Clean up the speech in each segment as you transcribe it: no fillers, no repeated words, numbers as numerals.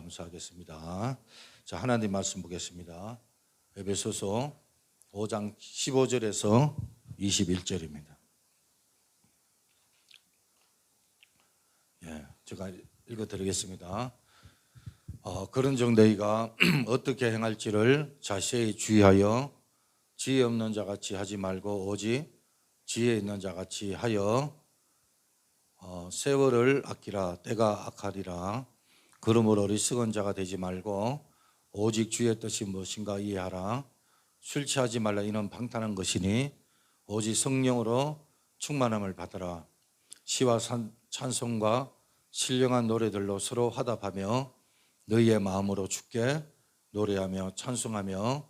감사하겠습니다. 자, 하나님 말씀 보겠습니다. 에베소서 5장 15절에서 21절입니다. 제가 읽어드리겠습니다. 그런즉 너희가 어떻게 행할지를 자세히 주의하여 지혜 없는 자같이 하지 말고 오직 지혜 있는 자같이 하여 세월을 아끼라. 때가 악하리라. 그러므로 어리석은 자가 되지 말고 오직 주의 뜻이 무엇인가 이해하라. 술 취하지 말라. 이는 방탕한 것이니 오직 성령으로 충만함을 받으라. 시와 찬송과 신령한 노래들로 서로 화답하며 너희의 마음으로 주께 노래하며 찬송하며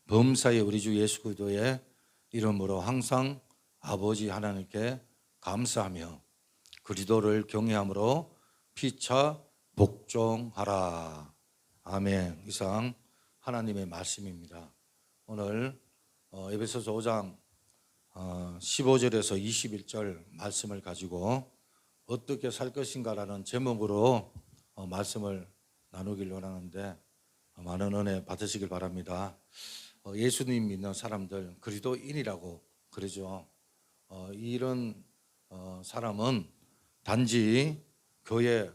범사의 우리 주 예수 그리스도의 이름으로 항상 아버지 하나님께 감사하며 그리스도를 경외함으로 피차 복종하라. 아멘. 이상 하나님의 말씀입니다. 오늘 에베소서 5장 15절에서 21절 말씀을 가지고 어떻게 살 것인가라는 제목으로 말씀을 나누길 원하는데 많은 은혜 받으시길 바랍니다. 예수님 믿는 사람들 그리스도인이라고 그러죠. 이런 사람은 단지 교회에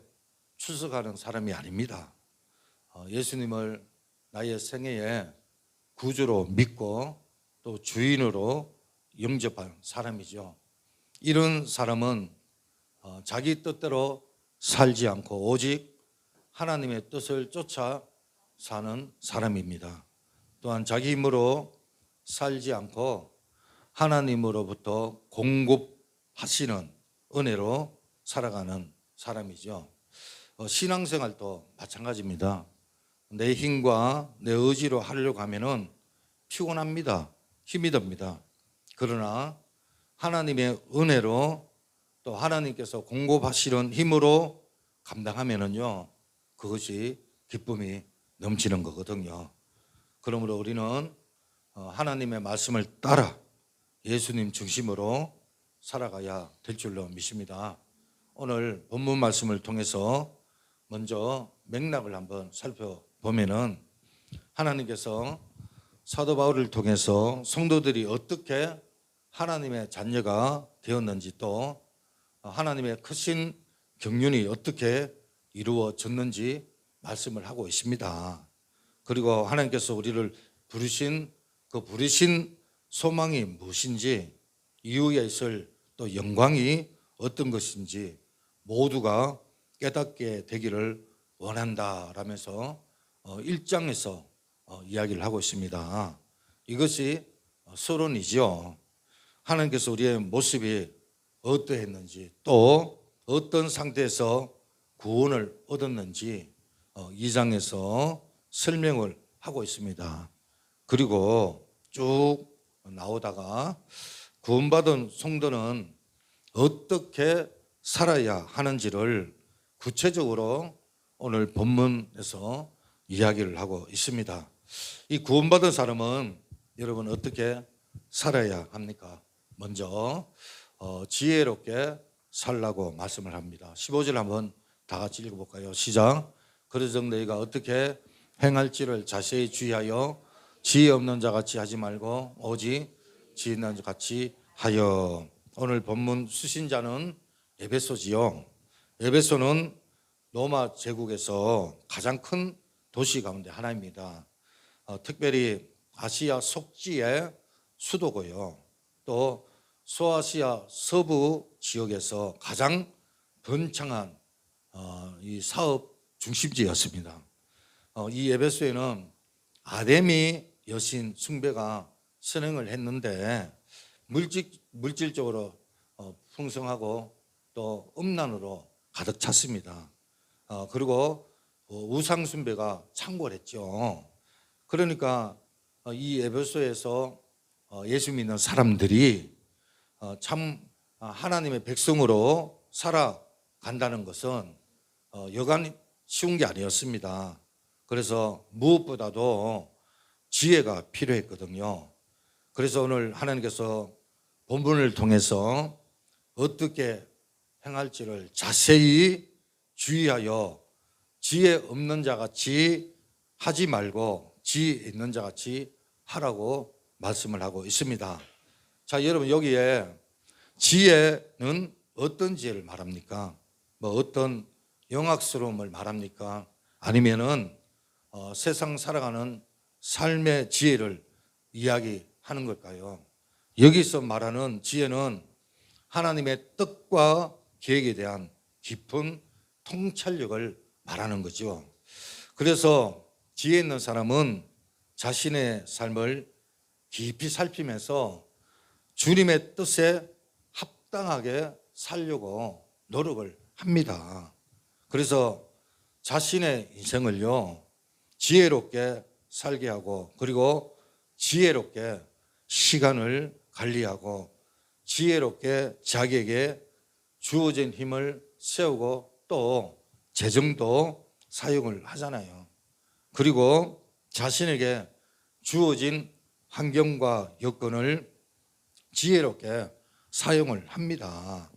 출석하는 사람이 아닙니다. 예수님을 나의 생애에 구주로 믿고 또 주인으로 영접한 사람이죠. 이런 사람은 자기 뜻대로 살지 않고 오직 하나님의 뜻을 쫓아 사는 사람입니다. 또한 자기 힘으로 살지 않고 하나님으로부터 공급하시는 은혜로 살아가는 사람이죠. 신앙생활도 마찬가지입니다. 내 힘과 내 의지로 하려고 하면은 피곤합니다. 힘이 듭니다. 그러나 하나님의 은혜로 또 하나님께서 공급하시는 힘으로 감당하면은요, 그것이 기쁨이 넘치는 거거든요. 그러므로 우리는 하나님의 말씀을 따라 예수님 중심으로 살아가야 될 줄로 믿습니다. 오늘 본문 말씀을 통해서 먼저 맥락을 한번 살펴보면은 하나님께서 사도 바울을 통해서 성도들이 어떻게 하나님의 자녀가 되었는지 또 하나님의 크신 경륜이 어떻게 이루어졌는지 말씀을 하고 있습니다. 그리고 하나님께서 우리를 부르신 그 부르신 소망이 무엇인지, 이후에 있을 또 영광이 어떤 것인지 모두가 깨닫게 되기를 원한다라면서 1장에서 이야기를 하고 있습니다. 이것이 서론이죠. 하나님께서 우리의 모습이 어떠했는지 또 어떤 상태에서 구원을 얻었는지 2장에서 설명을 하고 있습니다. 그리고 쭉 나오다가 구원받은 성도는 어떻게 살아야 하는지를 구체적으로 오늘 본문에서 이야기를 하고 있습니다. 이 구원받은 사람은 여러분 어떻게 살아야 합니까? 먼저 지혜롭게 살라고 말씀을 합니다. 15절 한번 다 같이 읽어볼까요? 시작. 그러즉 너희가 어떻게 행할지를 자세히 주의하여 지혜 없는 자같이 하지 말고 오직 지혜 있는 자같이 하여. 오늘 본문 수신자는 에베소지요. 에베소는 로마 제국에서 가장 큰 도시 가운데 하나입니다. 특별히 아시아 속지의 수도고요. 또 소아시아 서부 지역에서 가장 번창한 이 사업 중심지였습니다. 이 에베소에는 아데미 여신 숭배가 선행을 했는데 물질적으로 풍성하고 또 음란으로 가득 찼습니다. 그리고 우상 숭배가 창궐했죠. 그러니까 이 에베소에서 예수 믿는 사람들이 참 하나님의 백성으로 살아간다는 것은 여간 쉬운 게 아니었습니다. 그래서 무엇보다도 지혜가 필요했거든요. 그래서 오늘 하나님께서 본문을 통해서 어떻게 행할지를 자세히 주의하여 지혜 없는 자같이 하지 말고 지혜 있는 자같이 하라고 말씀을 하고 있습니다. 자, 여러분, 여기에 지혜는 어떤 지혜를 말합니까? 뭐 어떤 영악스러움을 말합니까? 아니면은 세상 살아가는 삶의 지혜를 이야기하는 걸까요? 여기서 말하는 지혜는 하나님의 뜻과 계획에 대한 깊은 통찰력을 말하는 거죠. 그래서 지혜 있는 사람은 자신의 삶을 깊이 살피면서 주님의 뜻에 합당하게 살려고 노력을 합니다. 그래서 자신의 인생을요, 지혜롭게 살게 하고, 그리고 지혜롭게 시간을 관리하고, 지혜롭게 자기에게 주어진 힘을 세우고, 또 재정도 사용을 하잖아요. 그리고 자신에게 주어진 환경과 여건을 지혜롭게 사용을 합니다.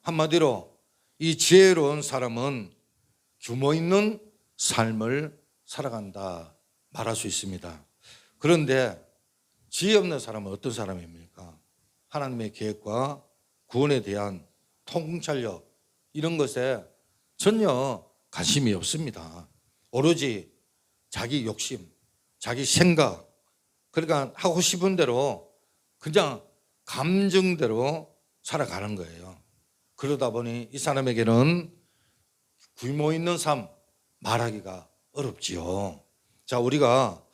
한마디로 이 지혜로운 사람은 규모 있는 삶을 살아간다 말할 수 있습니다. 그런데 지혜 없는 사람은 어떤 사람입니까? 하나님의 계획과 구원에 대한 통찰력, 이런 것에 전혀 관심이 없습니다. 오로지 자기 욕심, 자기 생각, 그러니까 하고 싶은 대로 그냥 감정대로 살아가는 거예요. 그러다 보니 이 사람에게는 규모 있는 삶 말하기가 어렵지요. 자, 우리가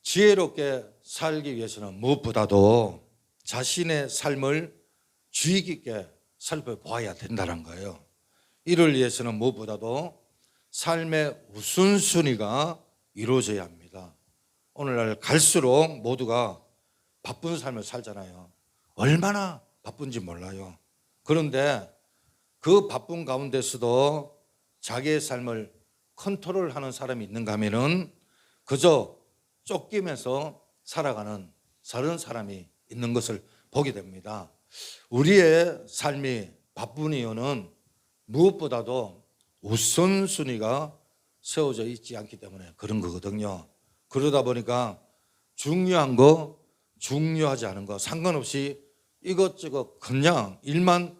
지혜롭게 살기 위해서는 무엇보다도 자신의 삶을 주의 깊게 살펴보아야 된다는 거예요. 이를 위해서는 무엇보다도 삶의 우선순위가 이루어져야 합니다. 오늘날 갈수록 모두가 바쁜 삶을 살잖아요. 얼마나 바쁜지 몰라요. 그런데 그 바쁜 가운데서도 자기의 삶을 컨트롤하는 사람이 있는가 하면은 그저 쫓기면서 살아가는 다른 사람이 있는 것을 보게 됩니다. 우리의 삶이 바쁜 이유는 무엇보다도 우선순위가 세워져 있지 않기 때문에 그런 거거든요. 그러다 보니까 중요한 거, 중요하지 않은 거 상관없이 이것저것 그냥 일만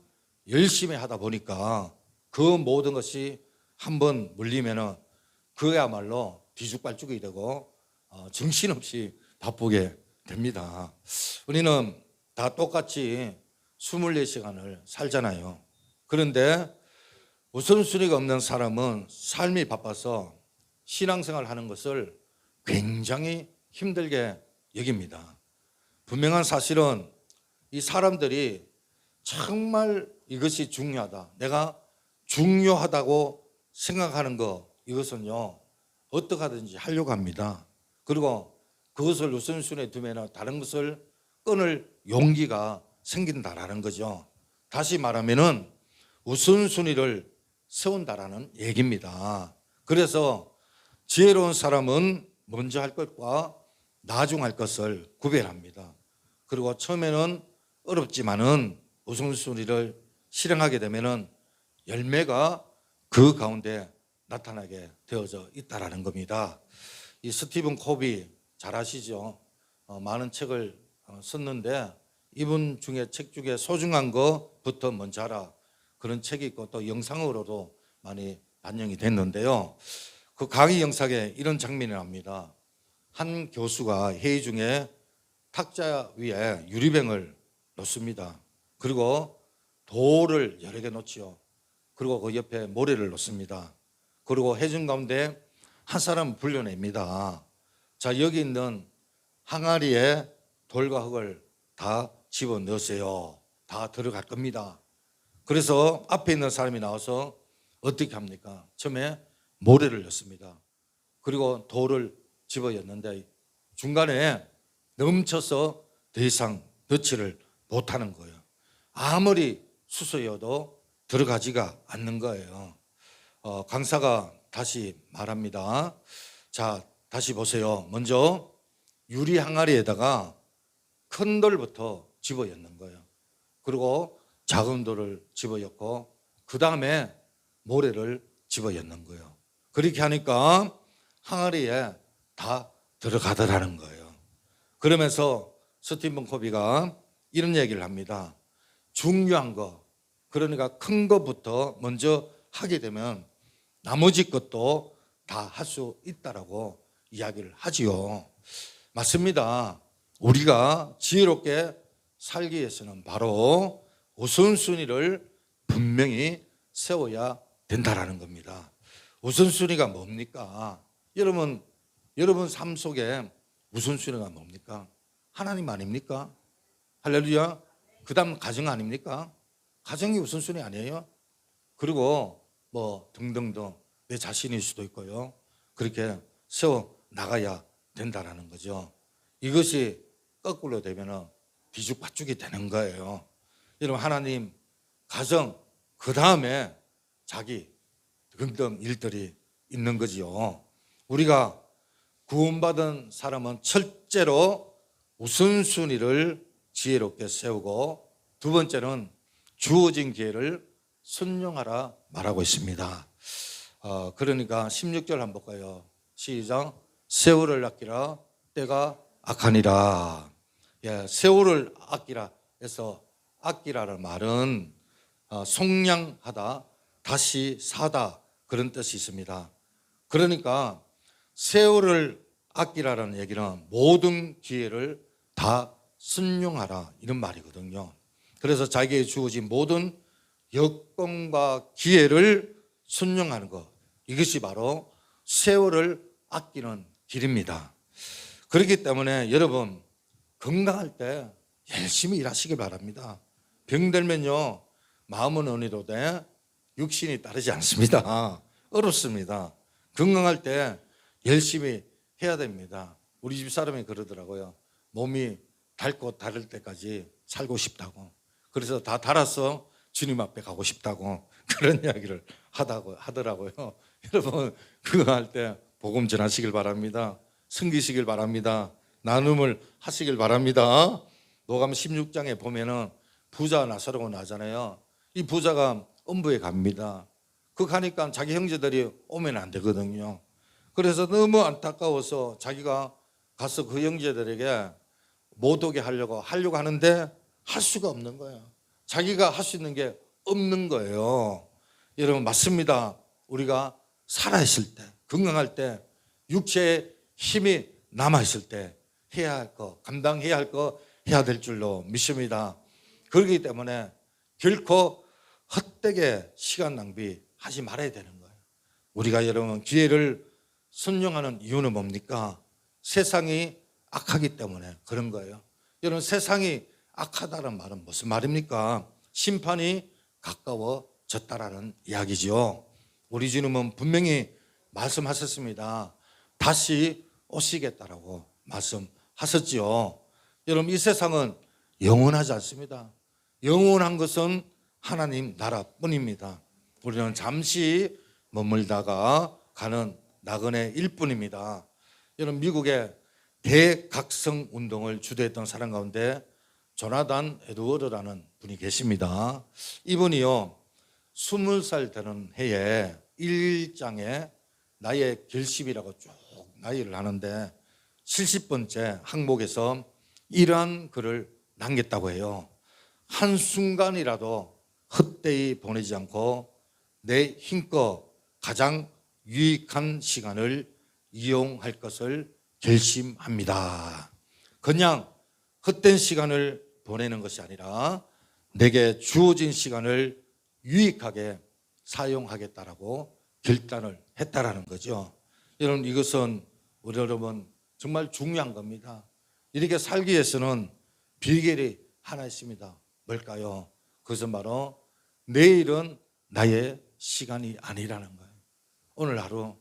열심히 하다 보니까 그 모든 것이 한번 물리면은 그야말로 뒤죽발죽이 되고 정신없이 바쁘게 됩니다. 우리는 다 똑같이 24시간을 살잖아요. 그런데 우선순위가 없는 사람은 삶이 바빠서 신앙생활을 하는 것을 굉장히 힘들게 여깁니다. 분명한 사실은 이 사람들이 정말 이것이 중요하다, 내가 중요하다고 생각하는 거, 이것은요 어떻게 하든지 하려고 합니다. 그리고 그것을 우선순위에 두면 다른 것을 끊을 용기가 생긴다라는 거죠. 다시 말하면은 우선순위를 세운다라는 얘기입니다. 그래서 지혜로운 사람은 먼저 할 것과 나중 할 것을 구별합니다. 그리고 처음에는 어렵지만은 우선순위를 실행하게 되면은 열매가 그 가운데 나타나게 되어져 있다라는 겁니다. 이 스티븐 코비 잘 아시죠? 많은 책을 썼는데 이분 중에 책 중에 소중한 것부터 먼저 하라, 그런 책이 있고 또 영상으로도 많이 반영이 됐는데요. 그 강의 영상에 이런 장면이 납니다. 한 교수가 회의 중에 탁자 위에 유리병을 놓습니다. 그리고 돌을 여러 개 놓지요. 그리고 그 옆에 모래를 놓습니다. 그리고 회중 가운데 한 사람을 불러냅니다. 자, 여기 있는 항아리에 돌과 흙을 다 집어넣으세요. 다 들어갈 겁니다. 그래서 앞에 있는 사람이 나와서 어떻게 합니까? 처음에 모래를 넣습니다. 그리고 돌을 집어넣는데 중간에 넘쳐서 더 이상 넣지를 못하는 거예요. 아무리 수소여도 들어가지가 않는 거예요. 강사가 다시 말합니다. 자, 다시 보세요. 먼저 유리 항아리에다가 큰 돌부터 집어넣는 거예요. 그리고 작은 돌을 집어넣고 그 다음에 모래를 집어넣는 거예요. 그렇게 하니까 항아리에 다 들어가더라는 거예요. 그러면서 스티븐 코비가 이런 얘기를 합니다. 중요한 거, 그러니까 큰 것부터 먼저 하게 되면 나머지 것도 다 할 수 있다라고 이야기를 하지요. 맞습니다. 우리가 지혜롭게 살기 위해서는 바로 우선순위를 분명히 세워야 된다라는 겁니다. 우선순위가 뭡니까? 여러분 삶 속에 우선순위가 뭡니까? 하나님 아닙니까? 할렐루야. 그 다음 가정 아닙니까? 가정이 우선순위 아니에요? 그리고 뭐 등등등 내 자신일 수도 있고요. 그렇게 세워 나가야 된다라는 거죠. 이것이 거꾸로 되면 뒤죽박죽이 되는 거예요. 여러분 하나님, 가정, 그 다음에 자기 등등 일들이 있는 거지요. 우리가 구원받은 사람은 첫째로 우선순위를 지혜롭게 세우고 두 번째는 주어진 기회를 순종하라 말하고 있습니다. 그러니까 16절 한번 볼까요? 시작. 세월을 아끼라 때가 악하니라. 예, 세월을 아끼라 해서 아끼라는 말은 속량하다, 다시 사다 그런 뜻이 있습니다. 그러니까 세월을 아끼라는 얘기는 모든 기회를 다 순종하라 이런 말이거든요. 그래서 자기에게 주어진 모든 여건과 기회를 순종하는 것, 이것이 바로 세월을 아끼는 길입니다. 그렇기 때문에 여러분 건강할 때 열심히 일하시길 바랍니다. 병들면요 마음은 어디로되 육신이 따르지 않습니다. 어렵습니다. 건강할 때 열심히 해야 됩니다. 우리 집 사람이 그러더라고요. 몸이 닳고 닳을 때까지 살고 싶다고. 그래서 다 닳아서 주님 앞에 가고 싶다고 그런 이야기를 하더라고요. 여러분 그거 할 때 복음 전하시길 바랍니다. 섬기시길 바랍니다. 나눔을 하시길 바랍니다. 노감 16장에 보면은 부자 나사로가 나잖아요. 이 부자가 음부에 갑니다. 그 가니까 자기 형제들이 오면 안 되거든요. 그래서 너무 안타까워서 자기가 가서 그 형제들에게 못 오게 하려고 하는데 할 수가 없는 거예요. 자기가 할 수 있는 게 없는 거예요. 여러분 맞습니다. 우리가 살아있을 때, 건강할 때, 육체에 힘이 남아있을 때 해야 할 거, 감당해야 할 거 해야 될 줄로 믿습니다. 그렇기 때문에 결코 헛되게 시간 낭비하지 말아야 되는 거예요. 우리가 여러분 기회를 순종하는 이유는 뭡니까? 세상이 악하기 때문에 그런 거예요. 여러분 세상이 악하다는 말은 무슨 말입니까? 심판이 가까워졌다라는 이야기죠. 우리 주님은 분명히 말씀하셨습니다. 다시 오시겠다라고 말씀하셨죠. 여러분 이 세상은 영원하지 않습니다. 영원한 것은 하나님 나라뿐입니다. 우리는 잠시 머물다가 가는 나그네일 뿐입니다. 여러분 미국의 대각성 운동을 주도했던 사람 가운데 조나단 에드워드라는 분이 계십니다. 이분이요 20살 되는 해에 1장에 나의 결심이라고 쭉 나열을 하는데 70번째 항목에서 이러한 글을 남겼다고 해요. 한순간이라도 헛되이 보내지 않고 내 힘껏 가장 유익한 시간을 이용할 것을 결심합니다. 그냥 헛된 시간을 보내는 것이 아니라 내게 주어진 시간을 유익하게 사용하겠다라고 결단을 했다라는 거죠. 여러분 이것은 우리 여러분 정말 중요한 겁니다. 이렇게 살기 위해서는 비결이 하나 있습니다. 뭘까요? 그것은 바로 내일은 나의 시간이 아니라는 거예요. 오늘 하루,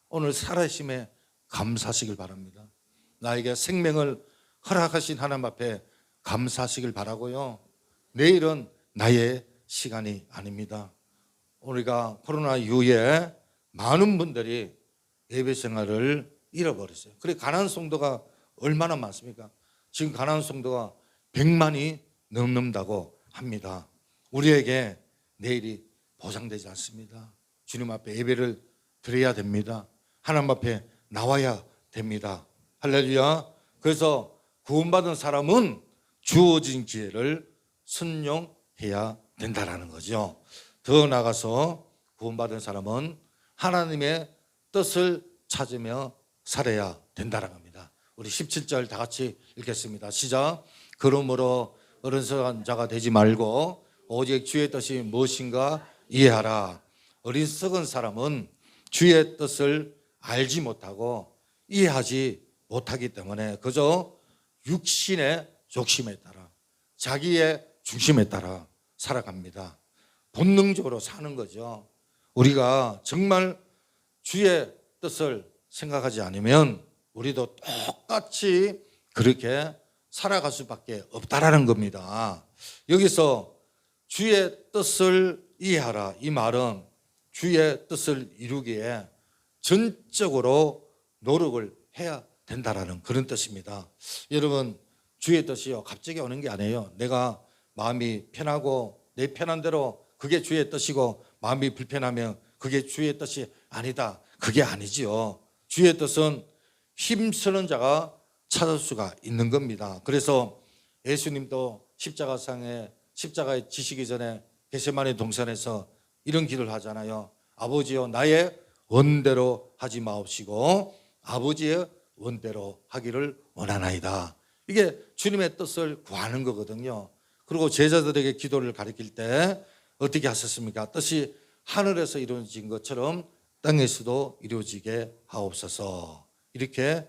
오늘 살아계심에 감사하시길 바랍니다. 나에게 생명을 허락하신 하나님 앞에 감사하시길 바라고요. 내일은 나의 시간이 아닙니다. 우리가 코로나 이후에 많은 분들이 예배 생활을 잃어버렸어요. 그래 가난한 성도가 얼마나 많습니까? 지금 가난한 성도가 100만이 넘는다고 합니다. 우리에게 내일이 보장되지 않습니다. 주님 앞에 예배를 드려야 됩니다. 하나님 앞에 나와야 됩니다. 할렐루야. 그래서 구원받은 사람은 주어진 기회를 순종해야 된다라는 거죠. 더 나아가서 구원받은 사람은 하나님의 뜻을 찾으며 살아야 된다는 겁니다. 우리 17절 다 같이 읽겠습니다. 시작. 그러므로 어리석은 자가 되지 말고 오직 주의 뜻이 무엇인가 이해하라. 어리석은 사람은 주의 뜻을 알지 못하고 이해하지 못하기 때문에 그저 육신의 욕심에 따라 자기의 중심에 따라 살아갑니다. 본능적으로 사는 거죠. 우리가 정말 주의 뜻을 생각하지 않으면 우리도 똑같이 그렇게 살아갈 수밖에 없다라는 겁니다. 여기서 주의 뜻을 이해하라, 이 말은 주의 뜻을 이루기에 전적으로 노력을 해야 된다라는 그런 뜻입니다. 여러분, 주의 뜻이요 갑자기 오는 게 아니에요. 내가 마음이 편하고 내 편한 대로 그게 주의 뜻이고 마음이 불편하면 그게 주의 뜻이 아니다, 그게 아니지요. 주의 뜻은 힘쓰는 자가 찾을 수가 있는 겁니다. 그래서 예수님도 십자가에 지시기 전에 겟세마네 동산에서 이런 기도를 하잖아요. 아버지여, 나의 원대로 하지 마옵시고 아버지의 원대로 하기를 원하나이다. 이게 주님의 뜻을 구하는 거거든요. 그리고 제자들에게 기도를 가르칠 때 어떻게 하셨습니까? 뜻이 하늘에서 이루어진 것처럼 땅에서도 이루어지게 하옵소서. 이렇게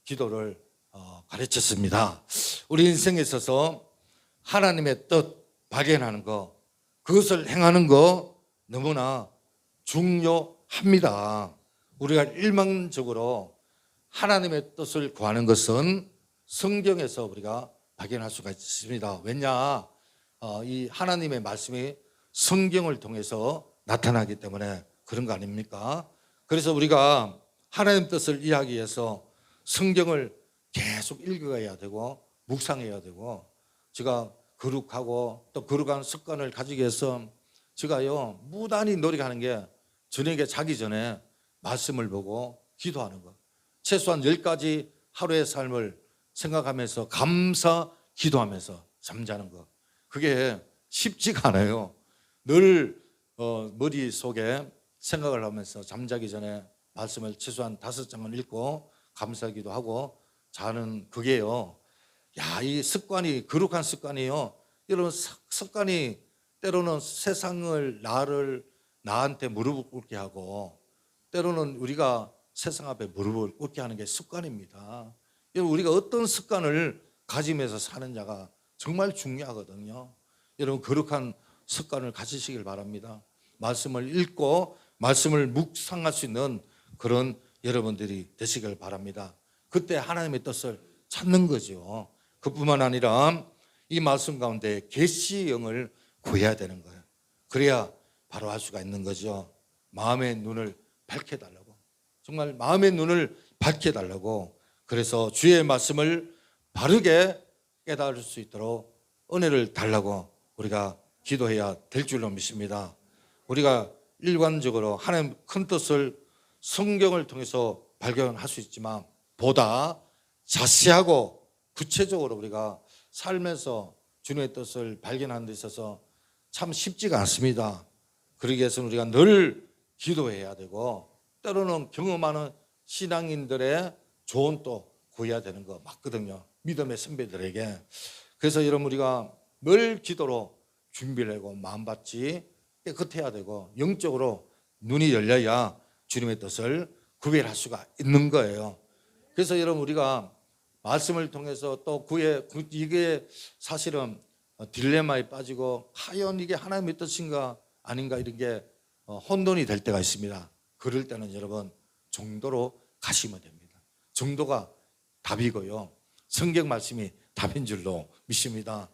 기도를 가르쳤습니다. 우리 인생에 있어서 하나님의 뜻 발견하는 거, 그것을 행하는 거 너무나 중요합니다. 우리가 일반적으로 하나님의 뜻을 구하는 것은 성경에서 우리가 발견할 수가 있습니다. 왜냐? 이 하나님의 말씀이 성경을 통해서 나타나기 때문에 그런 거 아닙니까? 그래서 우리가 하나님 뜻을 이해하기 위해서 성경을 계속 읽어야 되고 묵상해야 되고, 제가 거룩하고 또 거룩한 습관을 가지기 위해서 제가요 무단히 노력하는 게 저녁에 자기 전에 말씀을 보고 기도하는 거, 최소한 10가지 하루의 삶을 생각하면서 감사 기도하면서 잠자는 거, 그게 쉽지가 않아요. 늘 머릿속에 생각을 하면서 잠자기 전에 말씀을 최소한 5장을 읽고 감사기도 하고 자는 그게요. 야, 이 습관이 거룩한 습관이요. 이런 습관이 때로는 세상을 나한테 무릎을 꿇게 하고 때로는 우리가 세상 앞에 무릎을 꿇게 하는 게 습관입니다. 여러분, 우리가 어떤 습관을 가지면서 사는 자가 정말 중요하거든요. 여러분, 거룩한 습관을 가지시길 바랍니다. 말씀을 읽고 말씀을 묵상할 수 있는 그런 여러분들이 되시길 바랍니다. 그때 하나님의 뜻을 찾는 거죠. 그뿐만 아니라 이 말씀 가운데 계시의 영을 구해야 되는 거예요. 그래야 바로 할 수가 있는 거죠. 마음의 눈을 밝혀달라고, 정말 마음의 눈을 밝혀달라고. 그래서 주의 말씀을 바르게 깨달을 수 있도록 은혜를 달라고 우리가 기도해야 될 줄로 믿습니다. 우리가 일관적으로 하나님 큰 뜻을 성경을 통해서 발견할 수 있지만 보다 자세하고 구체적으로 우리가 살면서 주님의 뜻을 발견하는 데 있어서 참 쉽지가 않습니다. 그러기 위해서는 우리가 늘 기도해야 되고 때로는 경험하는 신앙인들의 조언도 구해야 되는 거 맞거든요. 믿음의 선배들에게. 그래서 여러분, 우리가 늘 기도로 준비를 하고 마음밭이 깨끗해야 되고 영적으로 눈이 열려야 주님의 뜻을 구별할 수가 있는 거예요. 그래서 여러분, 우리가 말씀을 통해서 또 이게 사실은 딜레마에 빠지고 과연 이게 하나님의 뜻인가 아닌가 이런 게 혼돈이 될 때가 있습니다. 그럴 때는 여러분 정도로 가시면 됩니다. 정도가 답이고요. 성경 말씀이 답인 줄로 믿습니다.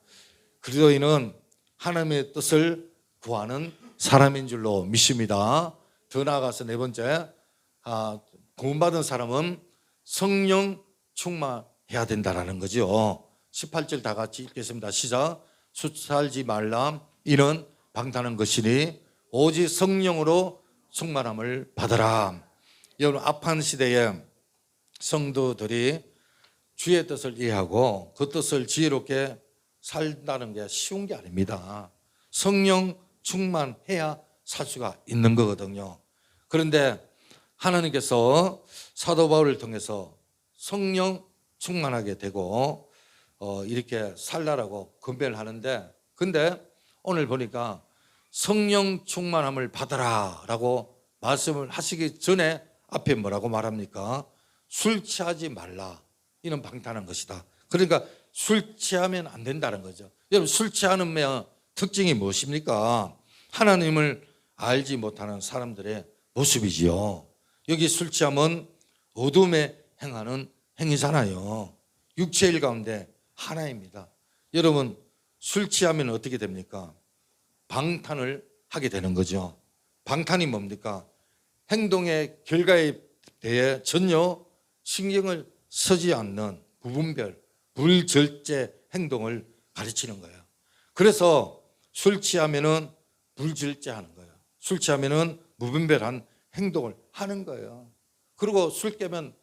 그리스도인은 하나님의 뜻을 구하는 사람인 줄로 믿습니다. 더 나아가서 네 번째, 구원받은 사람은 성령 충만해야 된다라는 거죠. 18절 다 같이 읽겠습니다. 시작. 숫살지 말라. 이는 방탕한 것이니 오직 성령으로 충만함을 받으라. 여러분, 앞한 시대에 성도들이 주의 뜻을 이해하고 그 뜻을 지혜롭게 살다는 게 쉬운 게 아닙니다. 성령 충만해야 살 수가 있는 거거든요. 그런데 하나님께서 사도 바울을 통해서 성령 충만하게 되고 이렇게 살라라고 건배를 하는데, 근데 오늘 보니까 성령 충만함을 받아라 라고 말씀을 하시기 전에 앞에 뭐라고 말합니까? 술 취하지 말라. 이는 방탄한 것이다. 그러니까 술 취하면 안 된다는 거죠. 여러분, 술 취하는 특징이 무엇입니까? 하나님을 알지 못하는 사람들의 모습이지요. 여기 술 취하면 어둠에 행하는 행위잖아요. 육체일 가운데 하나입니다. 여러분, 술 취하면 어떻게 됩니까? 방탄을 하게 되는 거죠. 방탄이 뭡니까? 행동의 결과에 대해 전혀 신경을 쓰지 않는 무분별, 불절제 행동을 가르치는 거예요. 그래서 술 취하면은 불절제하는 거예요. 술 취하면은 무분별한 행동을 하는 거예요. 그리고 술 깨면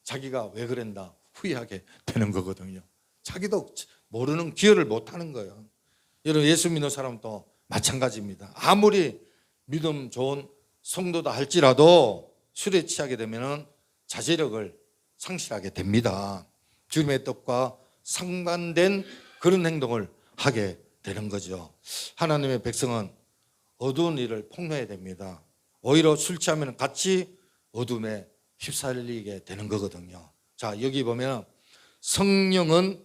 자기가 왜 그랬나 후회하게 되는 거거든요. 자기도 모르는 기여를 못 하는 거예요. 여러분, 예수 믿는 사람도 마찬가지입니다. 아무리 믿음 좋은 성도다 할지라도 술에 취하게 되면 자제력을 상실하게 됩니다. 주님의 뜻과 상반된 그런 행동을 하게 되는 거죠. 하나님의 백성은 어두운 일을 폭로해야 됩니다. 오히려 술 취하면 같이 어둠에 휩쓸리게 되는 거거든요. 자, 여기 보면 성령은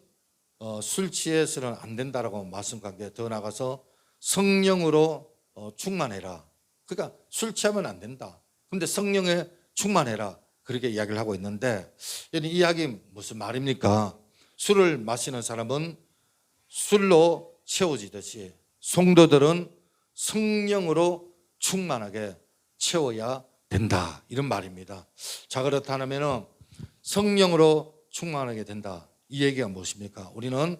술 취해서는 안 된다라고 말씀한 게 더 나가서 성령으로 충만해라. 그러니까 술 취하면 안 된다. 근데 성령에 충만해라. 그렇게 이야기를 하고 있는데, 이 이야기 무슨 말입니까? 술을 마시는 사람은 술로 채워지듯이 성도들은 성령으로 충만하게 채워야 된다. 이런 말입니다. 자, 그렇다면 성령으로 충만하게 된다. 이 얘기가 무엇입니까? 우리는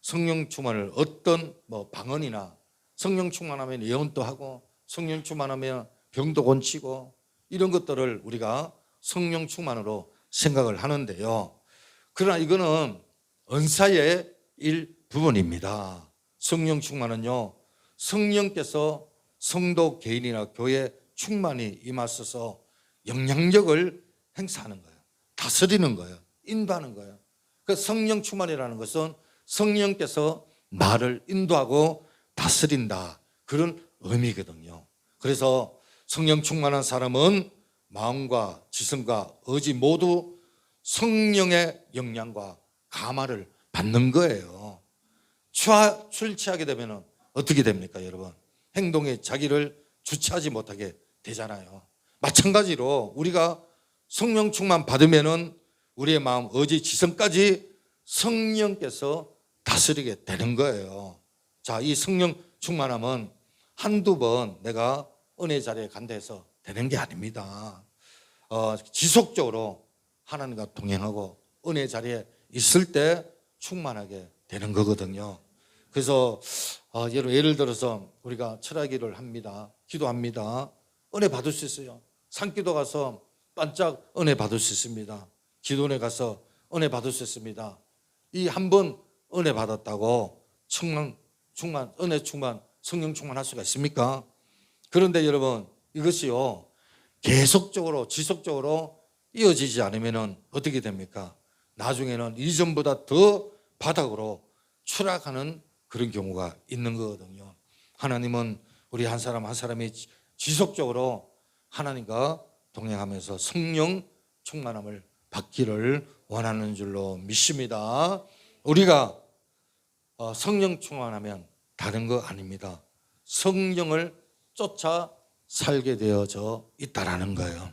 성령 충만을 어떤 방언이나 성령 충만하면 예언도 하고 성령 충만하면 병도 고치고 이런 것들을 우리가 성령 충만으로 생각을 하는데요. 그러나 이거는 은사의 일부분입니다. 성령 충만은요, 성령께서 성도 개인이나 교회 충만히 임하셔서 영향력을 행사하는 거예요. 다스리는 거예요. 인도하는 거예요. 그 성령 충만이라는 것은 성령께서 나를 인도하고 다스린다, 그런 의미거든요. 그래서 성령 충만한 사람은 마음과 지성과 의지 모두 성령의 영향과 감화를 받는 거예요. 술 취하게 되면 어떻게 됩니까, 여러분? 행동에 자기를 주체하지 못하게 되잖아요. 마찬가지로 우리가 성령 충만 받으면은 우리의 마음, 의지, 지성까지 성령께서 다스리게 되는 거예요. 자, 이 성령 충만함은 한두 번 내가 은혜 자리에 간다 해서 되는 게 아닙니다. 지속적으로 하나님과 동행하고 은혜 자리에 있을 때 충만하게 되는 거거든요. 그래서 여러분, 예를 들어서 우리가 철학기를 합니다. 기도합니다. 은혜 받을 수 있어요. 산기도 가서 반짝 은혜 받을 수 있습니다. 기도원에 가서 은혜 받을 수 있습니다. 이 한 번 은혜 받았다고 은혜 충만, 성령 충만할 수가 있습니까? 그런데 여러분, 이것이요, 계속적으로 지속적으로 이어지지 않으면 어떻게 됩니까? 나중에는 이전보다 더 바닥으로 추락하는 그런 경우가 있는 거거든요. 하나님은 우리 한 사람 한 사람이 지속적으로 하나님과 동행하면서 성령 충만함을 받기를 원하는 줄로 믿습니다. 우리가 성령 충만하면 다른 거 아닙니다. 성령을 쫓아 살게 되어져 있다라는 거예요.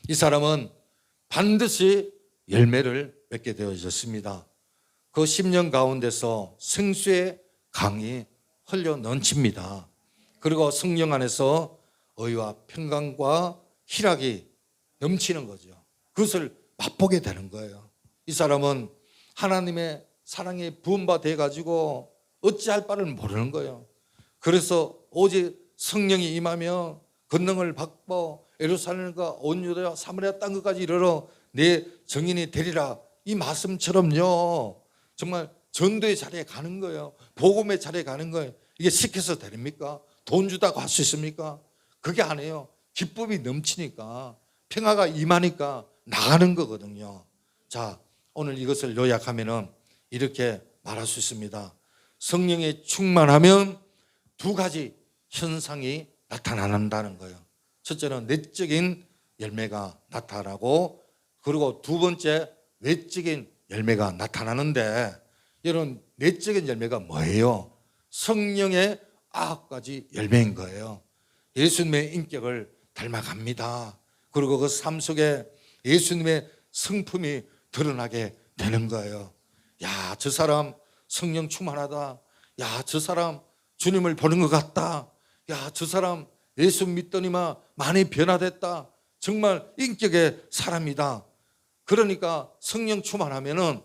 이 사람은 반드시 열매를 맺게 되어졌습니다. 그 10년 가운데서 생수의 강이 흘러 넘칩니다. 그리고 성령 안에서 의와 평강과 희락이 넘치는 거죠. 그것을 맛보게 되는 거예요. 이 사람은 하나님의 사랑에 부음바 돼가지고 어찌할 바를 모르는 거예요. 그래서 오직 성령이 임하며 권능을 받고 예루살렘과 온 유다와 사마리아 땅 끝까지 이르러 내 정인이 되리라. 이 말씀처럼요, 정말 전도의 자리에 가는 거예요. 복음의 자리에 가는 거예요. 이게 시켜서 됩니까? 돈 주다고 할 수 있습니까? 그게 아니에요. 기쁨이 넘치니까, 평화가 임하니까 나가는 거거든요. 자, 오늘 이것을 요약하면은 이렇게 말할 수 있습니다. 성령에 충만하면 두 가지 현상이 나타난다는 거예요. 첫째는 내적인 열매가 나타나고, 그리고 두 번째 외적인 열매가 나타나는데, 여러분, 내적인 열매가 뭐예요? 성령의 9가지 열매인 거예요. 예수님의 인격을 닮아갑니다. 그리고 그 삶 속에 예수님의 성품이 드러나게 되는 거예요. 야, 저 사람 성령 충만하다. 야, 저 사람 주님을 보는 것 같다. 야, 저 사람 예수 믿더니만 많이 변화됐다. 정말 인격의 사람이다. 그러니까 성령 충만하면은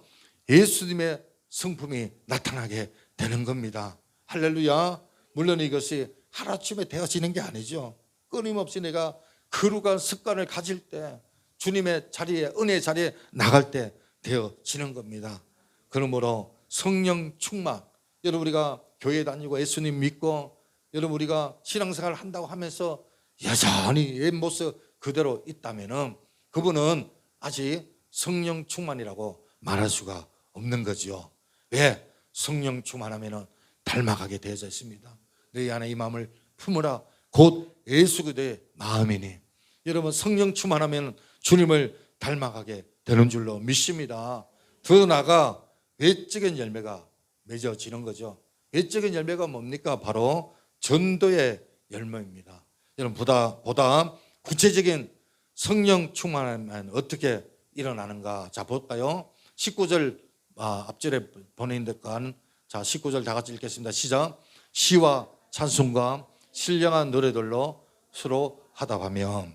예수님의 성품이 나타나게 되는 겁니다. 할렐루야. 물론 이것이 하루아침에 되어지는 게 아니죠. 끊임없이 내가 거룩한 습관을 가질 때, 주님의 자리에, 은혜의 자리에 나갈 때 되어지는 겁니다. 그러므로 성령 충만, 여러분 우리가 교회 다니고 예수님 믿고, 여러분 우리가 신앙생활을 한다고 하면서 여전히 옛 모습 그대로 있다면은 그분은 아직 성령 충만이라고 말할 수가 없는 거죠. 왜? 성령 충만하면은 닮아가게 되어져 있습니다. 너희 안에 이 마음을 품으라. 곧 예수 그리스도의 마음이니. 여러분, 성령 충만하면 주님을 닮아가게 되는 줄로 믿습니다. 더 나아가 외적인 열매가 맺어지는 거죠. 외적인 열매가 뭡니까? 바로 전도의 열매입니다. 여러분, 보다 구체적인 성령 충만하면 어떻게 일어나는가? 자, 볼까요? 19절 앞절에 보내는 건, 자, 19절 다 같이 읽겠습니다. 시작. 시와 찬송과 신령한 노래들로 서로 하답하며.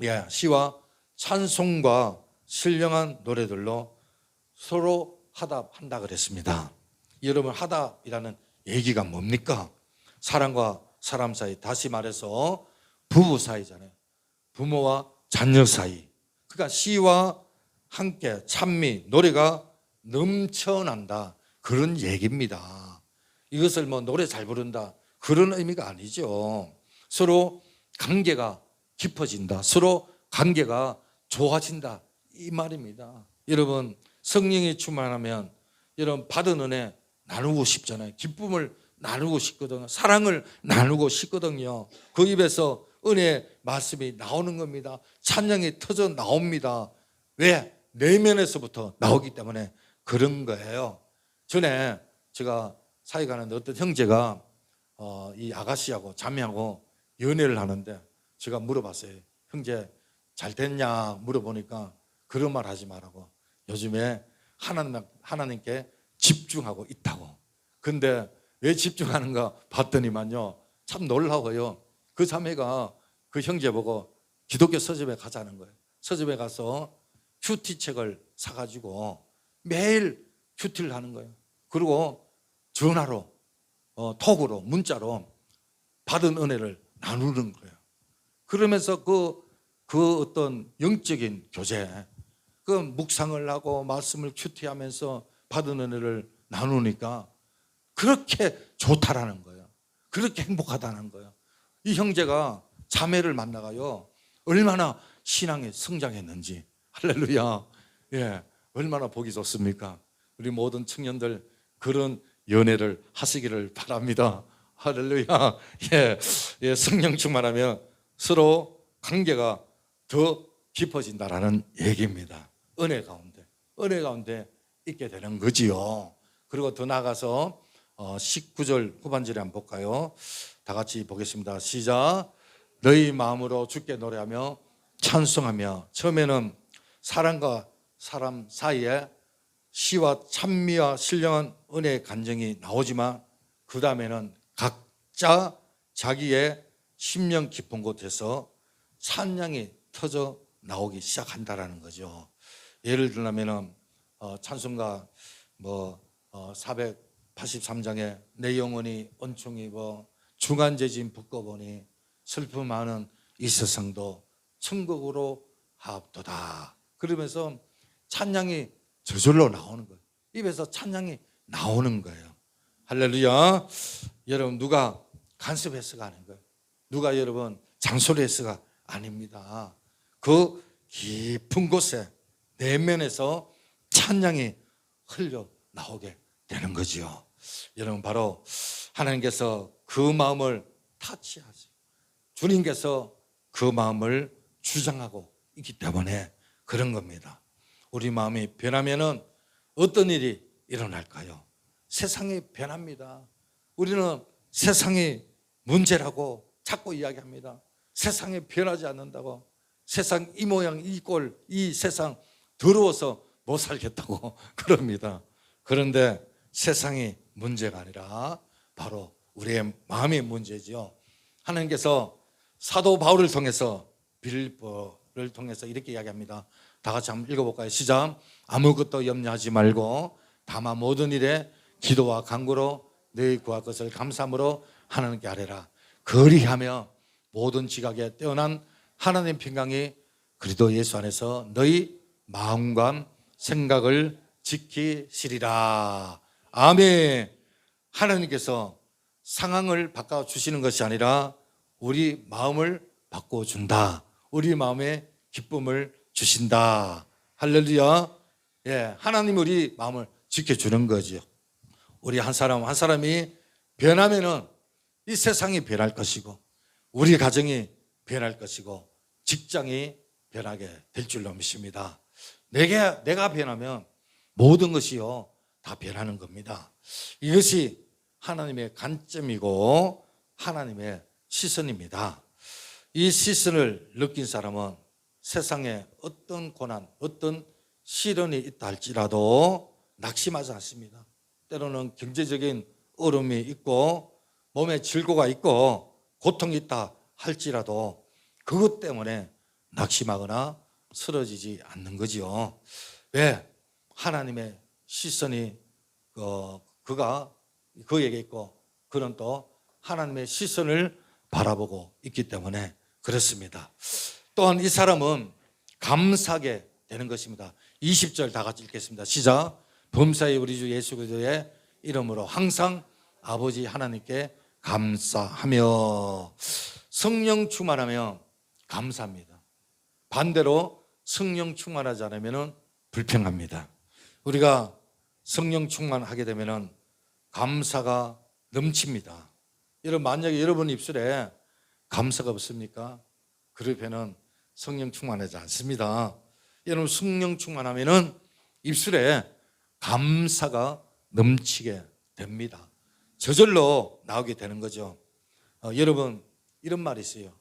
예, 시와 찬송과 신령한 노래들로 서로 하답한다 그랬습니다. 여러분, 하답이라는 얘기가 뭡니까? 사람과 사람 사이, 다시 말해서 부부 사이잖아요. 부모와 자녀 사이. 그러니까 시와 함께 찬미, 노래가 넘쳐난다, 그런 얘기입니다. 이것을 뭐 노래 잘 부른다, 그런 의미가 아니죠. 서로 관계가 깊어진다, 서로 관계가 좋아진다, 이 말입니다. 여러분, 성령이 충만하면 여러분 받은 은혜 나누고 싶잖아요. 기쁨을 나누고 싶거든요. 사랑을 나누고 싶거든요. 그 입에서 은혜의 말씀이 나오는 겁니다. 찬양이 터져 나옵니다. 왜? 내면에서부터 나오기 때문에 그런 거예요. 전에 제가 사회 가는데 어떤 형제가 이 아가씨하고 자매하고 연애를 하는데 제가 물어봤어요. 형제 잘 됐냐 물어보니까 그런 말 하지 말라고. 요즘에 하나님께 집중하고 있다고. 근데 왜 집중하는가 봤더니만요, 참 놀라워요. 그 자매가 그 형제 보고 기독교 서점에 가자는 거예요. 서점에 가서 큐티책을 사가지고 매일 큐티를 하는 거예요. 그리고 전화로, 톡으로, 문자로 받은 은혜를 나누는 거예요. 그러면서 그 어떤 영적인 교제, 그 묵상을 하고 말씀을 큐티하면서 받은 은혜를 나누니까 그렇게 좋다라는 거예요. 그렇게 행복하다는 거예요. 이 형제가 자매를 만나가요, 얼마나 신앙에 성장했는지. 할렐루야. 예, 얼마나 보기 좋습니까? 우리 모든 청년들 그런 연애를 하시기를 바랍니다. 할렐루야. 예, 성령 충만하면 서로 관계가 더 깊어진다라는 얘기입니다. 은혜 가운데 있게 되는 거지요. 그리고 더 나아가서 19절 후반절에 한번 볼까요? 다 같이 보겠습니다. 시작. 너희 마음으로 주께 노래하며 찬송하며. 처음에는 사람과 사람 사이에 시와 찬미와 신령한 은혜의 간증이 나오지만 그 다음에는 각자 자기의 심령 깊은 곳에서 찬양이 터져 나오기 시작한다라는 거죠. 예를 들면 찬송가 483장에 내 영혼이 온충 입어 중한제진 붙고보니 슬픔 많은 이 세상도 천국으로 하옵도다. 그러면서 찬양이 저절로 나오는 거예요. 입에서 찬양이 나오는 거예요. 할렐루야. 여러분, 누가 간섭해서가 아닌 거예요. 누가 여러분 잔소리해서가 아닙니다. 그 깊은 곳에 내면에서 찬양이 흘러 나오게 되는 거지요. 여러분, 바로 하나님께서 그 마음을 타치하세요. 주님께서 그 마음을 주장하고 있기 때문에 그런 겁니다. 우리 마음이 변하면은 어떤 일이 일어날까요? 세상이 변합니다. 우리는 세상이 문제라고 자꾸 이야기합니다. 세상이 변하지 않는다고, 세상 이 모양 이 꼴, 이 세상 더러워서 못 살겠다고 그럽니다. 그런데 세상이 문제가 아니라 바로 우리의 마음의 문제지요. 하나님께서 사도 바울을 통해서, 빌립보를 통해서 이렇게 이야기합니다. 다 같이 한번 읽어볼까요? 시작. 아무것도 염려하지 말고 다만 모든 일에 기도와 간구로 너희 구할 것을 감사함으로 하나님께 아뢰라. 그리하며 모든 지각에 뛰어난 하나님 평강이 그리스도 예수 안에서 너희 마음과 생각을 지키시리라. 아멘. 하나님께서 상황을 바꿔주시는 것이 아니라 우리 마음을 바꿔준다. 우리 마음에 기쁨을 주신다. 할렐루야. 예, 하나님 우리 마음을 지켜주는 거죠. 우리 한 사람 한 사람이 변하면은 이 세상이 변할 것이고, 우리 가정이 변할 것이고, 직장이 변하게 될 줄로 믿습니다. 내가 변하면 모든 것이요 다 변하는 겁니다. 이것이 하나님의 관점이고 하나님의 시선입니다. 이 시선을 느낀 사람은 세상에 어떤 고난, 어떤 시련이 있다 할지라도 낙심하지 않습니다. 때로는 경제적인 어려움이 있고 몸에 질고가 있고 고통이 있다 할지라도 그것 때문에 낙심하거나 쓰러지지 않는 거지요. 왜? 하나님의 시선이 그가 그에게 있고 그는 또 하나님의 시선을 바라보고 있기 때문에 그렇습니다. 또한 이 사람은 감사하게 되는 것입니다. 20절 다 같이 읽겠습니다. 시작. 범사의 우리 주 예수 그리스도의 이름으로 항상 아버지 하나님께 감사하며. 성령 충만하면 감사합니다. 반대로 성령 충만하지 않으면 불평합니다. 우리가 성령 충만하게 되면 감사가 넘칩니다. 여러분, 만약에 여러분 입술에 감사가 없습니까? 그러면은 성령 충만하지 않습니다. 여러분, 성령 충만하면은 입술에 감사가 넘치게 됩니다. 저절로 나오게 되는 거죠. 여러분, 이런 말이 있어요.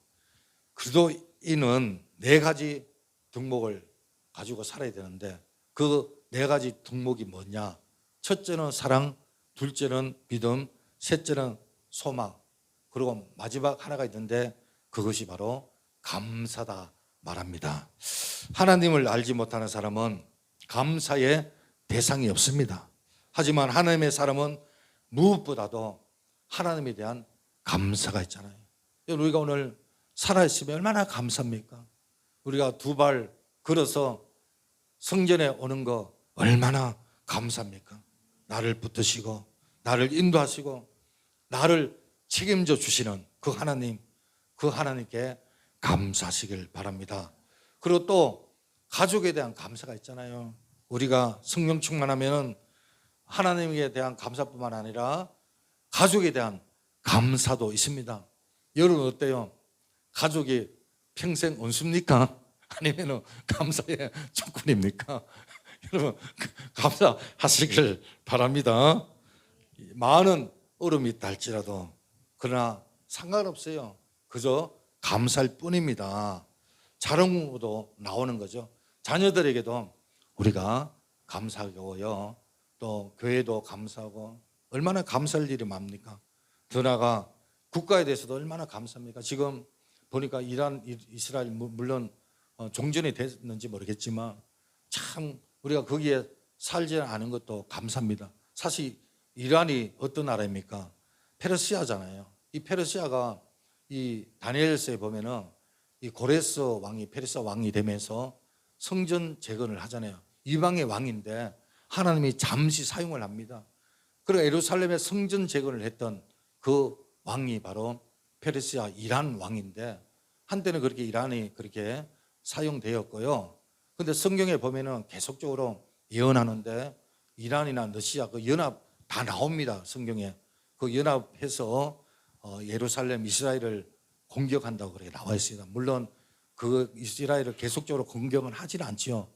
그리스도인은 4가지 덕목을 가지고 살아야 되는데 그 4가지 덕목이 뭐냐? 첫째는 사랑, 둘째는 믿음, 셋째는 소망, 그리고 마지막 하나가 있는데 그것이 바로 감사다 말합니다. 하나님을 알지 못하는 사람은 감사의 대상이 없습니다. 하지만 하나님의 사람은 무엇보다도 하나님에 대한 감사가 있잖아요. 우리가 오늘 살아있으면 얼마나 감사합니까? 우리가 2발 걸어서 성전에 오는 거 얼마나 감사합니까? 나를 붙드시고 나를 인도하시고 나를 책임져 주시는 그 하나님, 그 하나님께 감사하시길 바랍니다. 그리고 또 가족에 대한 감사가 있잖아요. 우리가 성령 충만하면 하나님에 대한 감사뿐만 아니라 가족에 대한 감사도 있습니다. 여러분 어때요? 가족이 평생 온수입니까? 아니면 감사의 조건입니까? 여러분 감사하시길 바랍니다. 많은 어려움이 있다 할지라도 그러나 상관없어요. 그저 감사할 뿐입니다. 자랑도 나오는 거죠. 자녀들에게도 우리가 감사하고요, 또 교회도 감사하고 얼마나 감사할 일이 많습니까? 더 나아가 국가에 대해서도 얼마나 감사합니까? 지금 보니까 이란, 이스라엘 물론 종전이 됐는지 모르겠지만 참 우리가 거기에 살지 않은 것도 감사합니다. 사실 이란이 어떤 나라입니까? 페르시아잖아요. 이 페르시아가 이 다니엘서에 보면은 이 고레스 왕이 페르시아 왕이 되면서 성전 재건을 하잖아요. 이방의 왕인데 하나님이 잠시 사용을 합니다. 그리고 예루살렘에 성전 재건을 했던 그 왕이 바로 페르시아 이란 왕인데 한때는 그렇게 이란이 그렇게 사용되었고요. 근데 성경에 보면은 계속적으로 예언하는데 이란이나 러시아 그 연합 다 나옵니다. 성경에 그 연합해서 예루살렘 이스라엘을 공격한다고 그렇게 나와 있습니다. 물론 그 이스라엘을 계속적으로 공격은 하지는 않지요.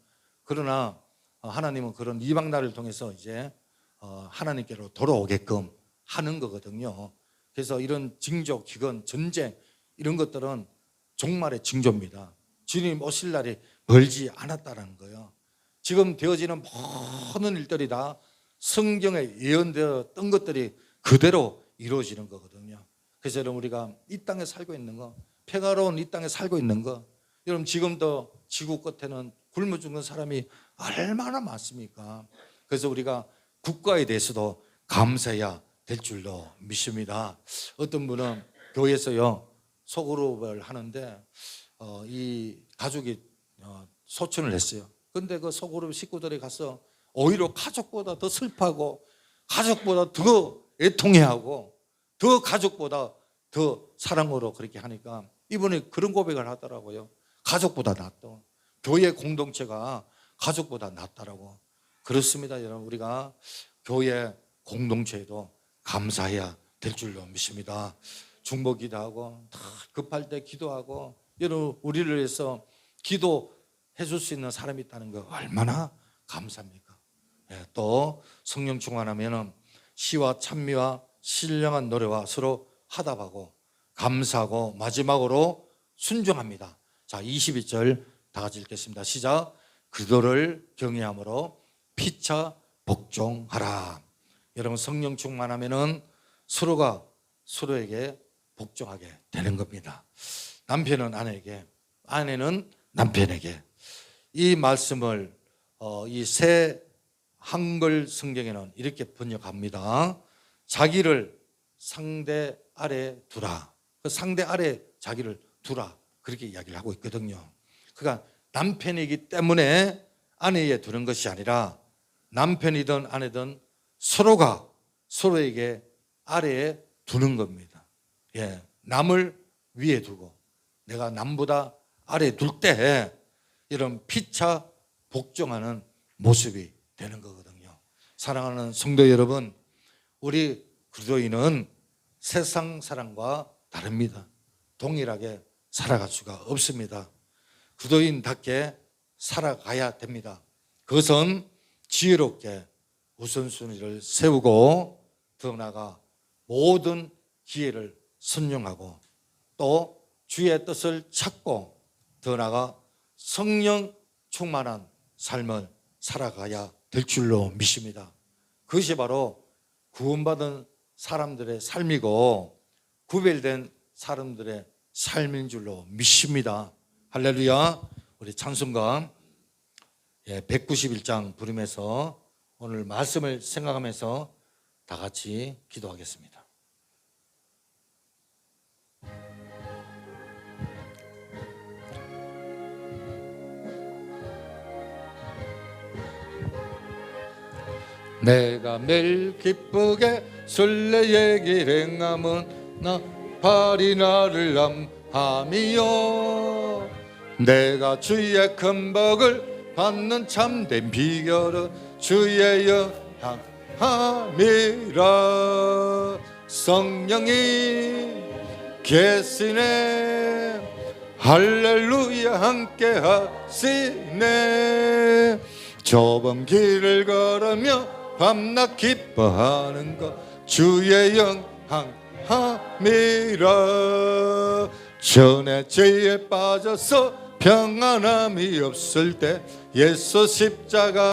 그러나 하나님은 그런 이방 나라를 통해서 이제 하나님께로 돌아오게끔 하는 거거든요. 그래서 이런 징조, 기근, 전쟁 이런 것들은 종말의 징조입니다. 주님 오실 날이 멀지 않았다라는 거예요. 지금 되어지는 모든 일들이 다 성경에 예언되었던 것들이 그대로 이루어지는 거거든요. 그래서 여러분 우리가 이 땅에 살고 있는 거, 평화로운 이 땅에 살고 있는 거, 여러분 지금도 지구 끝에는 굶어 죽는 사람이 얼마나 많습니까? 그래서 우리가 국가에 대해서도 감사해야 될 줄로 믿습니다. 어떤 분은 교회에서요 소그룹을 하는데 이 가족이 소천을 했어요. 근데 그 소그룹 식구들이 가서 오히려 가족보다 더 슬퍼하고 가족보다 더 애통해하고 더 가족보다 더 사랑으로 그렇게 하니까 이분이 그런 고백을 하더라고요. 가족보다 낫다. 교회 공동체가 가족보다 낫다라고. 그렇습니다. 여러분 우리가 교회 공동체에도 감사해야 될 줄로 믿습니다. 중보 기도하고 급할 때 기도하고 여러분 우리를 위해서 기도해 줄 수 있는 사람이 있다는 거 얼마나 감사합니까? 또 성령 충만하면 시와 찬미와 신령한 노래와 서로 화답하고 감사하고 마지막으로 순종합니다. 자 22절 다 같이 읽겠습니다. 시작. 그들을 경외함으로 피차 복종하라. 여러분 성령 충만하면은 서로가 서로에게 복종하게 되는 겁니다. 남편은 아내에게, 아내는 남편에게. 이 말씀을 이 새 한글 성경에는 이렇게 번역합니다. 자기를 상대 아래 두라. 그 상대 아래 자기를 두라. 그렇게 이야기를 하고 있거든요. 그러니까 남편이기 때문에 아내에 두는 것이 아니라 남편이든 아내든 서로가 서로에게 아래에 두는 겁니다. 예, 남을 위에 두고 내가 남보다 아래에 둘 때 이런 피차 복종하는 모습이 되는 거거든요. 사랑하는 성도 여러분, 우리 그리스도인은 세상 사람과 다릅니다. 동일하게 살아갈 수가 없습니다. 그리스도인답게 살아가야 됩니다. 그것은 지혜롭게 우선순위를 세우고 더 나아가 모든 기회를 선용하고 또 주의 뜻을 찾고 더 나아가 성령 충만한 삶을 살아가야 될 줄로 믿습니다. 그것이 바로 구원받은 사람들의 삶이고 구별된 사람들의 삶인 줄로 믿습니다. 할렐루야. 우리 찬송가 191장 부르면서 오늘 말씀을 생각하면서 다 같이 기도하겠습니다. 내가 매일 기쁘게 설레의 길행함은 나 발이 나를 암함이요 내가 주의 큰 복을 받는 참된 비결은 주의 영향함이라 성령이 계시네 할렐루야 함께 하시네 좁은 길을 걸으며 밤낮 기뻐하는 것 주의 영향함이라 전에 죄에 빠져서 평안함이 없을 때 예수 십자가